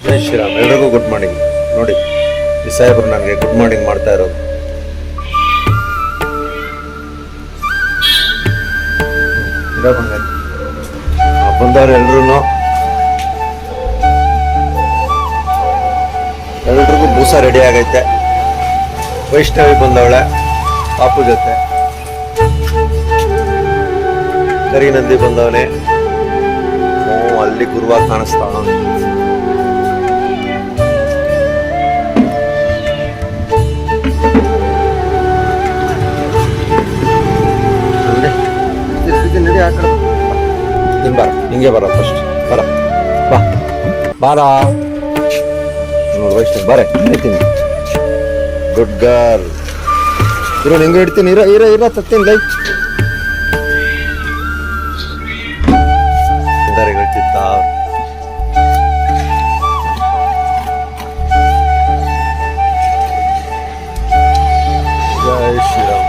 ಜೈ ಶ್ರೀರಾಮ್. ಎಲ್ರಿಗೂ good morning. ನೋಡಿ ಈ ಸಾಹೇಬರು ನನಗೆ ಗುಡ್ ಮಾರ್ನಿಂಗ್ ಮಾಡ್ತಾ ಇರೋದು. ಬಂದವರು ಎಲ್ರಿಗೂ ಬೂಸ ರೆಡಿ ಆಗೈತೆ. ವೈಷ್ಣವಿ ಬಂದವಳೆ ಪಾಪು ಜೊತೆ. ಕರಿನಂದಿ ಬಂದವನೇ. ಅಲ್ಲಿ ಗುರುವಾಗಿ ಕಾಣಿಸ್ತಾವ. ಬರ, ಹಿಂಗೆ ಬರ, ಫಸ್ಟ್ ಬರ, ಬಾ ಬಾರ ನೋಡಿ ವೈಷ್ಣವ್ ಬರೇ ಹೇಳ್ತೀನಿ. Good girl. ಇರೋ ನಿಂಗೆ ಇಡ್ತೀನಿ. ಇರ ತತ್ತೀನಿ ಲೈ ಹೇಳ್ತಿದ್ದ. ಜೈ ಶ್ರೀರಾಮ್.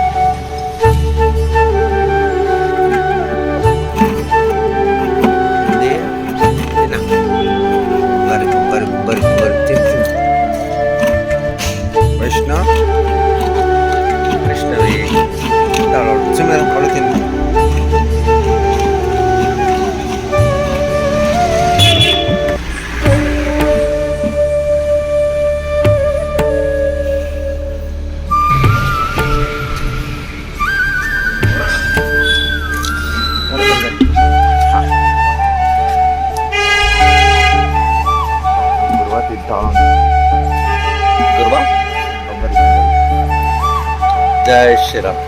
ವೈಷ್ಣವಿ ಸುಮ್ಮನೆ ಕೊಡ್ತೀನಿ. ಜೈ ಶ್ರೀರಾಮ್.